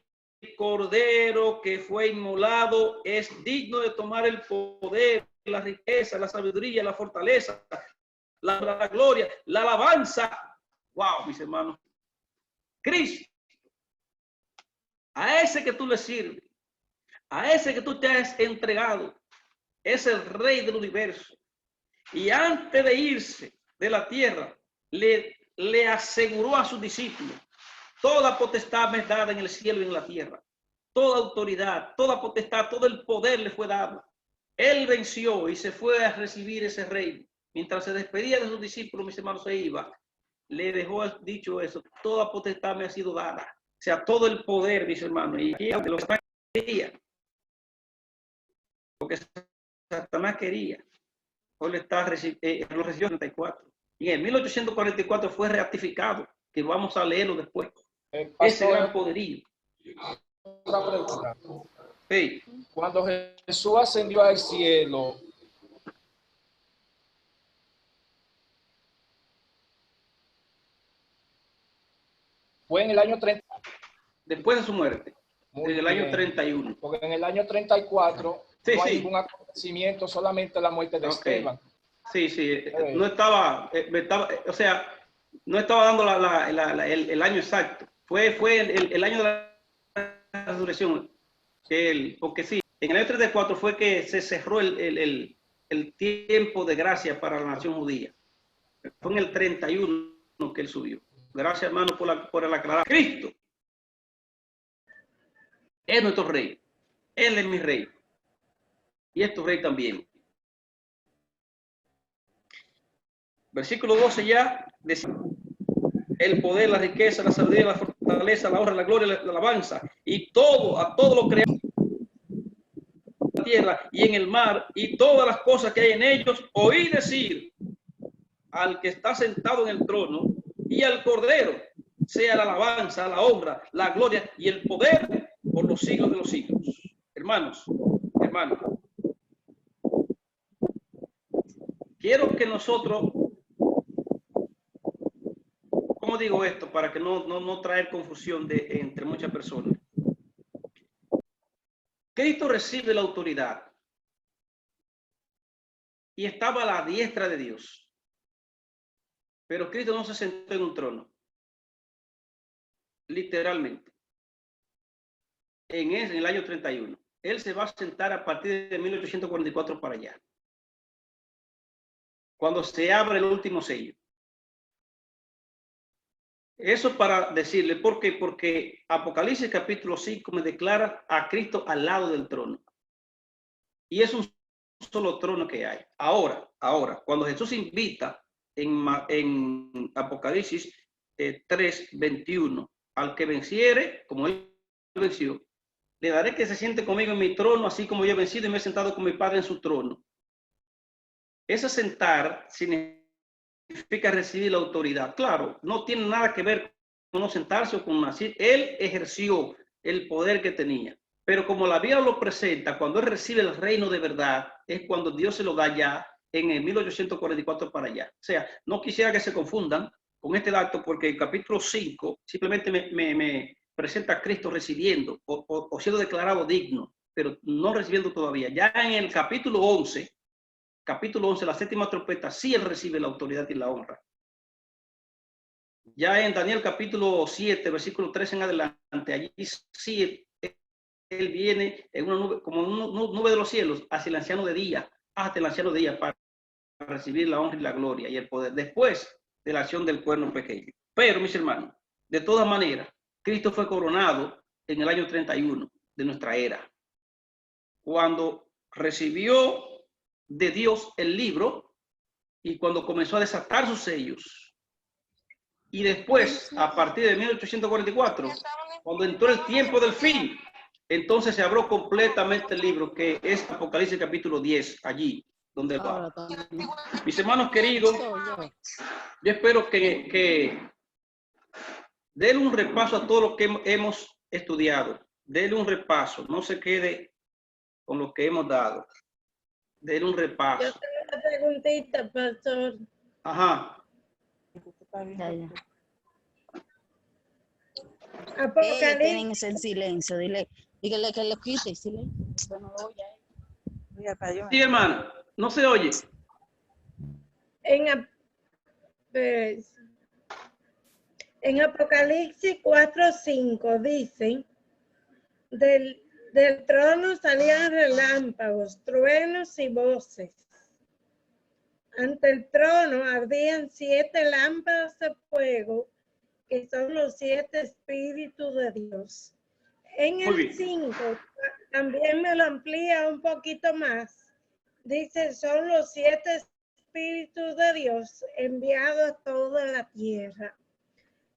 Cordero que fue inmolado es digno de tomar el poder, la riqueza, la sabiduría, la fortaleza, la gloria, la alabanza. Wow, mis hermanos. Cristo, a ese que tú le sirves, a ese que tú te has entregado, es el Rey del universo. Y antes de irse de la tierra, le aseguró a sus discípulos, toda potestad me es dada en el cielo y en la tierra. Toda autoridad, toda potestad, todo el poder le fue dado. Él venció y se fue a recibir ese reino. Mientras se despedía de sus discípulos, mis hermanos, se iba. Le dejó dicho eso, toda potestad me ha sido dada. O sea, todo el poder, mis hermanos. Y lo que Satanás quería, lo que Satanás quería, hoy lo recibió en 34. Y en 1844 fue ratificado, que vamos a leerlo después. Ese gran poderío. Otra pregunta. Sí. Cuando Jesús ascendió al cielo, fue en el año 30. Después de su muerte, en el año 31. Porque en el año 34 sí, no hay sí. ningún acontecimiento, solamente la muerte de Esteban. Sí, no estaba, o sea, no estaba dando el año exacto. Fue el año de la resurrección. Porque sí, en el año 34 fue que se cerró el tiempo de gracia para la nación judía. Fue en el 31 que él subió. Gracias, hermano, por el aclarar. Cristo es nuestro rey. Él es mi rey. Y es tu rey también. Versículo 12 ya decía, el poder, la riqueza, la sabiduría, la fortaleza, la honra, la gloria, la alabanza, y todo, a todo lo creado en la tierra y en el mar, y todas las cosas que hay en ellos, oí decir al que está sentado en el trono y al Cordero, sea la alabanza, la honra, la gloria y el poder por los siglos de los siglos. Hermanos, quiero que nosotros, ¿cómo digo esto? Para que no traer confusión entre muchas personas. Cristo recibe la autoridad y estaba a la diestra de Dios. Pero Cristo no se sentó en un trono. Literalmente. En el año 31. Él se va a sentar a partir de 1844 para allá. Cuando se abre el último sello. Eso para decirle, ¿por qué? Porque Apocalipsis capítulo 5 me declara a Cristo al lado del trono. Y es un solo trono que hay. Ahora, cuando Jesús invita en Apocalipsis 3:21, al que venciere, como él venció, le daré que se siente conmigo en mi trono, así como yo he vencido y me he sentado con mi Padre en su trono. Ese sentar significa recibir la autoridad. Claro, no tiene nada que ver con no sentarse o con nacer. Él ejerció el poder que tenía. Pero como la Biblia lo presenta, cuando él recibe el reino de verdad, es cuando Dios se lo da ya en el 1844 para allá. O sea, no quisiera que se confundan con este dato, porque el capítulo 5 simplemente presenta a Cristo recibiendo o siendo declarado digno, pero no recibiendo todavía. Ya en el capítulo 11, la séptima trompeta, sí él recibe la autoridad y la honra. Ya en Daniel capítulo 7, versículo 3 en adelante, allí sí él viene en una nube, como una nube de los cielos, hacia el anciano de día, hasta el anciano de día, para recibir la honra y la gloria y el poder, después de la acción del cuerno pequeño. Pero, mis hermanos, de todas maneras, Cristo fue coronado en el año 31 de nuestra era, cuando recibió de Dios el libro y cuando comenzó a desatar sus sellos. Y después, a partir de 1844, cuando entró el tiempo del fin, entonces se abrió completamente el libro, que es Apocalipsis capítulo 10, allí donde va. Mis hermanos queridos, yo espero que den un repaso a todo lo que hemos estudiado. Denle un repaso, no se quede con lo que hemos dado. Denle un repaso. Yo tengo una preguntita, pastor. Ajá. Apocalipsis. Tienen en silencio, dile que lo quite, silencio. Bueno, lo oye. Sí, hermano, no se oye. En Apocalipsis 4:5 dice, del trono salían relámpagos, truenos y voces. Ante el trono ardían 7 lámparas de fuego, que son los 7 espíritus de Dios. En el 5 también me lo amplía un poquito más. Dice, son los 7 espíritus de Dios enviados a toda la tierra.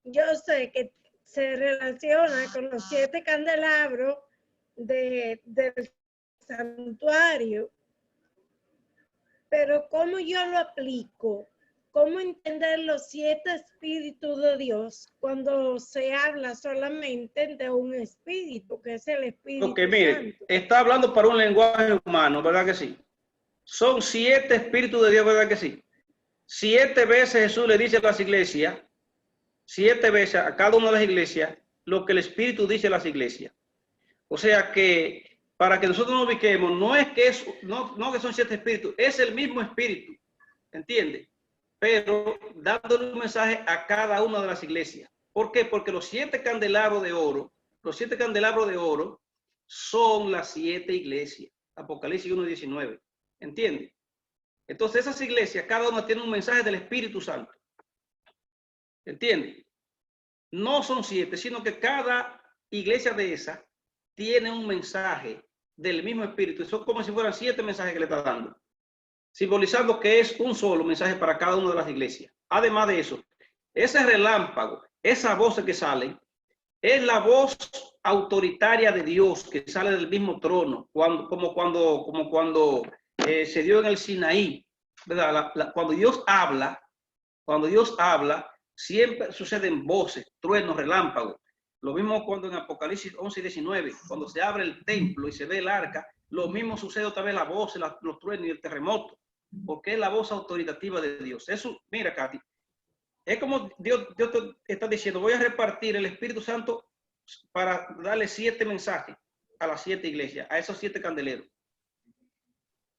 Yo sé que se relaciona con los 7 candelabros del santuario, pero ¿cómo yo lo aplico? ¿Cómo entender los 7 espíritus de Dios cuando se habla solamente de un espíritu, que es el Espíritu Ok, mire, Santo? está hablando para un lenguaje humano, ¿verdad que sí? Son 7 espíritus de Dios, ¿verdad que sí? 7 veces Jesús le dice a las iglesias, 7 veces a cada una de las iglesias, lo que el Espíritu dice a las iglesias. O sea que, para que nosotros nos ubiquemos, no es que no que son 7 espíritus, es el mismo Espíritu, ¿entiende? Pero dándole un mensaje a cada una de las iglesias. ¿Por qué? Porque los 7 candelabros de oro, son las 7 iglesias. Apocalipsis 1:19. ¿Entiende? Entonces esas iglesias, cada una tiene un mensaje del Espíritu Santo. ¿Entiende? No son 7, sino que cada iglesia de esa tiene un mensaje del mismo Espíritu. Son como si fueran 7 mensajes que le está dando, simbolizando que es un solo mensaje para cada una de las iglesias. Además de eso, ese relámpago, esa voz que sale, es la voz autoritaria de Dios que sale del mismo trono, como cuando se dio en el Sinaí, ¿verdad? Cuando Dios habla, siempre suceden voces, truenos, relámpagos. Lo mismo cuando en Apocalipsis 11:19, cuando se abre el templo y se ve el arca, lo mismo sucede otra vez la voz, los truenos y el terremoto, porque es la voz autoritativa de Dios. Eso, mira, Katy, es como Dios te está diciendo, voy a repartir el Espíritu Santo para darle 7 mensajes a las 7 iglesias, a esos 7 candeleros.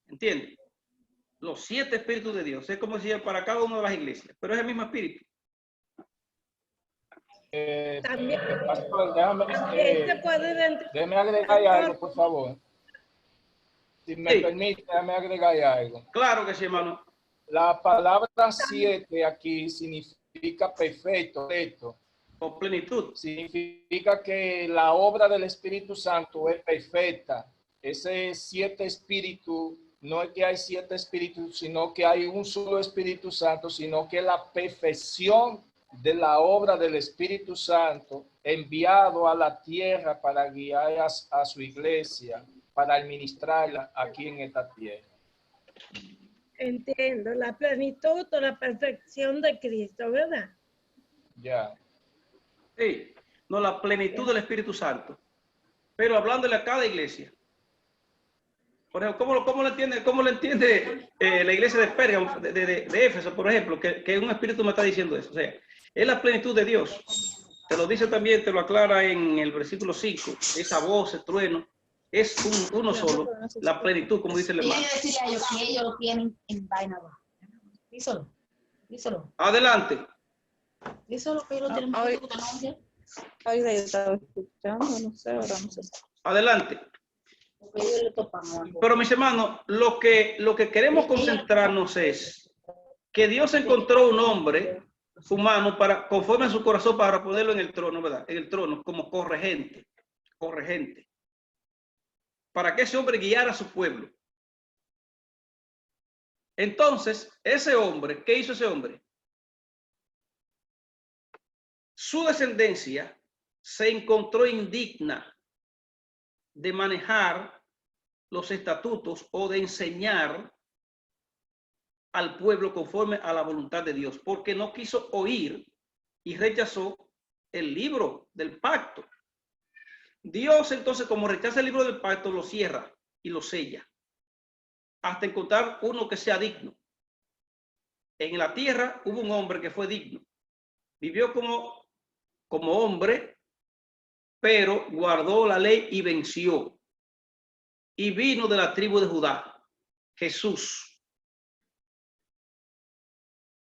¿Entiendes? Los 7 espíritus de Dios, es como decir para cada una de las iglesias, pero es el mismo espíritu. También, Pastor, déjame agregar algo, por favor. Si me permite, déjame agregar algo. Claro que sí, hermano. La palabra 7 aquí significa perfecto, correcto. Con plenitud. Significa que la obra del Espíritu Santo es perfecta. Ese 7 espíritus, no es que hay 7 espíritus, sino que hay un solo Espíritu Santo, sino que la perfección de la obra del Espíritu Santo enviado a la tierra para guiar a su iglesia, para administrarla aquí en esta tierra. Entiendo, la plenitud o la perfección de Cristo, ¿verdad? Ya. Sí, no, la plenitud del Espíritu Santo. Pero hablándole a cada iglesia. Por ejemplo, ¿cómo le entiende la iglesia de Pérgamo, de Éfeso, por ejemplo, que un espíritu me está diciendo eso? O sea, es la plenitud de Dios. Te lo dice también, te lo aclara en el versículo 5. Esa voz, el trueno, es uno solo, la plenitud, como dice el hermano. Decirle a ellos que ellos lo tienen en vaina. Díselo. Adelante. Díselo que ellos lo tienen en vaina. Ahorita yo estaba escuchando, no sé, ahora no sé. Adelante. Porque ellos le topan. Pero mis hermanos, lo que queremos concentrarnos es que Dios encontró un hombre humano conforme a su corazón para ponerlo en el trono, ¿verdad? En el trono como corregente. Para que ese hombre guiara a su pueblo. Entonces, ese hombre, ¿qué hizo ese hombre? Su descendencia se encontró indigna de manejar los estatutos o de enseñar al pueblo conforme a la voluntad de Dios, porque no quiso oír y rechazó el libro del pacto. Dios entonces, como rechaza el libro del pacto, lo cierra y lo sella hasta encontrar uno que sea digno. En la tierra hubo un hombre que fue digno, vivió como hombre, pero guardó la ley y venció, y vino de la tribu de Judá, Jesús,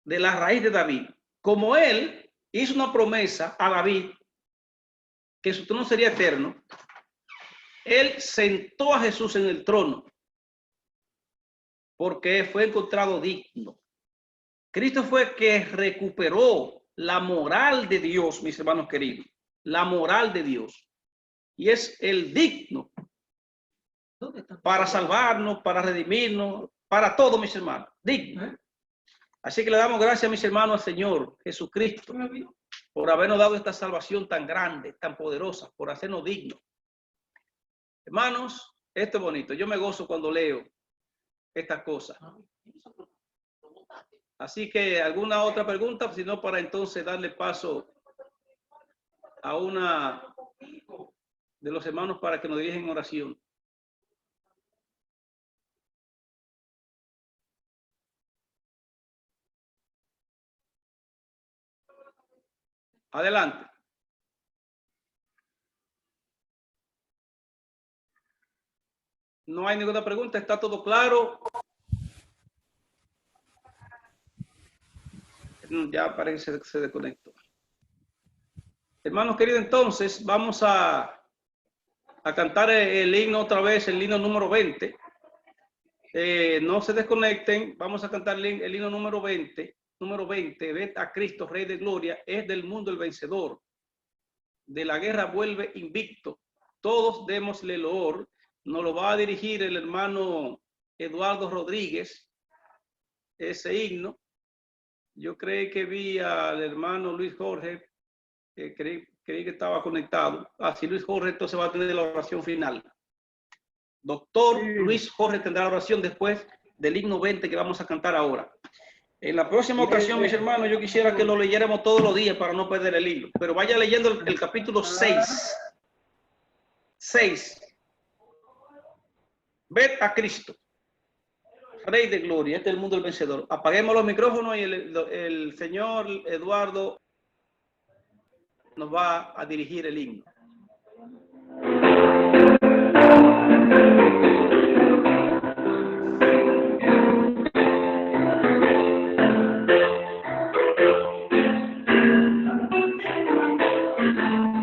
de la raíz de David. Como él hizo una promesa a David que su trono sería eterno, él sentó a Jesús en el trono porque fue encontrado digno. Cristo fue que recuperó la moral de Dios, mis hermanos queridos, la moral de Dios, y es el digno para salvarnos, para redimirnos, para todo, mis hermanos, digno. Así que le damos gracias, mis hermanos, al Señor Jesucristo por habernos dado esta salvación tan grande, tan poderosa, por hacernos dignos. Hermanos, esto es bonito. Yo me gozo cuando leo estas cosas. Así que, ¿alguna otra pregunta? Si no, para entonces darle paso a una de los hermanos para que nos dirijan oración. Adelante. No hay ninguna pregunta, está todo claro. Ya parece que se desconectó. Hermanos queridos, entonces vamos a cantar el himno otra vez, el himno número 20. No se desconecten, vamos a cantar el himno número 20. Número 20, ved a Cristo, Rey de Gloria, es del mundo el vencedor. De la guerra vuelve invicto. Todos démosle loor. Nos lo va a dirigir el hermano Eduardo Rodríguez, ese himno. Yo creí que vi al hermano Luis Jorge, creí que estaba conectado. Así Luis Jorge entonces va a tener la oración final. Doctor Luis Jorge tendrá la oración después del himno 20 que vamos a cantar ahora. En la próxima ocasión, mis hermanos, yo quisiera que lo leyéramos todos los días para no perder el hilo. Pero vaya leyendo el capítulo 6. 6. Ved a Cristo, Rey de Gloria, este es el mundo del vencedor. Apaguemos los micrófonos y el señor Eduardo nos va a dirigir el himno.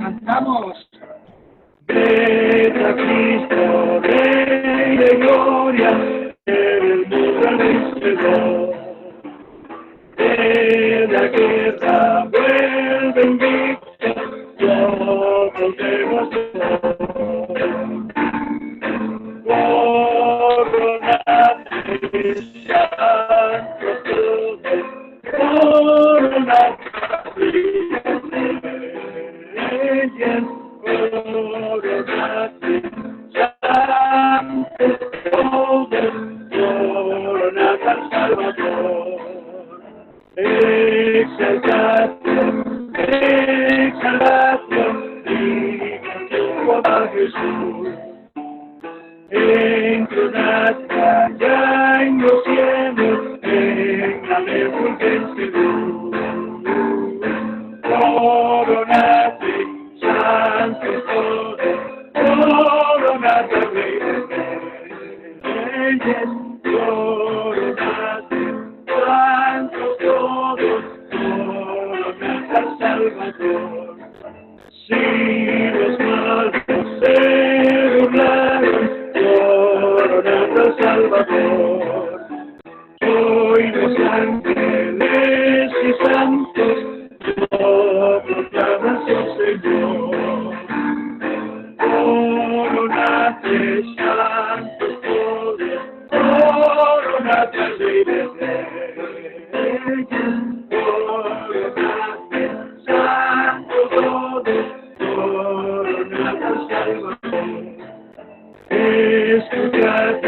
Cantamos. Ved a Cristo, Rey de Gloria, el mundo vencedor. De la guerra vuelve invicto, todos demos coronad y santo todos, coronad y reyes, coronad y santo todos, coronad al Salvador. Exaltación, exaltación, diga a Jesús. Entronad allá en los cielos, en la refulgencia de luz. gracias, Rey de Reyes. Santo todo, gracias, Salvador. Escuchadas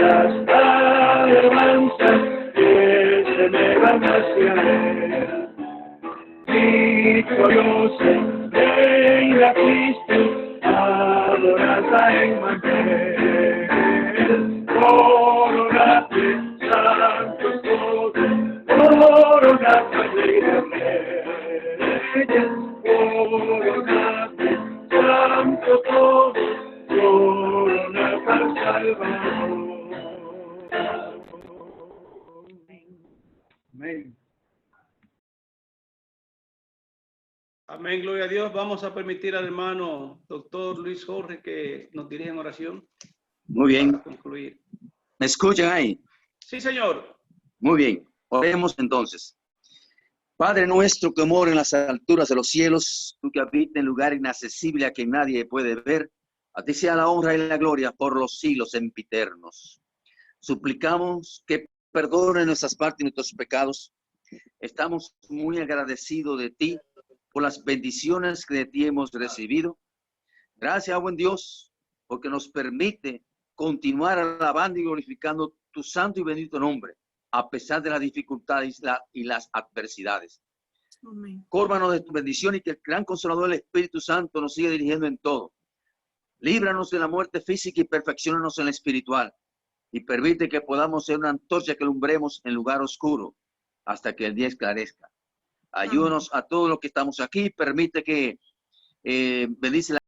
alabanzas que se me van hacia él. Victoriosa, reina Cristo, adorada en mantel. Coronate, santo todo, coronate, Rey de Reyes. Coronate, santo todo, coronate al Salvador. Amén. Amén, gloria a Dios. Vamos a permitir al hermano doctor Luis Jorge que nos dirija en oración. Muy bien. Para concluir. ¿Me escuchan ahí? Sí, señor. Muy bien. Oremos entonces. Padre nuestro que mora en las alturas de los cielos, tú que habitas en lugar inaccesible a que nadie puede ver, a ti sea la honra y la gloria por los siglos sempiternos. Suplicamos que perdone nuestras partes y nuestros pecados. Estamos muy agradecidos de ti por las bendiciones que de ti hemos recibido. Gracias, buen Dios, porque nos permite continuar alabando y glorificando tu santo y bendito nombre, a pesar de las dificultades y las adversidades. Córbanos de tu bendición y que el gran consolador del Espíritu Santo nos siga dirigiendo en todo. Líbranos de la muerte física y perfecciónanos en la espiritual. Y permite que podamos ser una antorcha que alumbremos en lugar oscuro hasta que el día esclarezca. Ayúdanos a todos los que estamos aquí. Permite que bendice la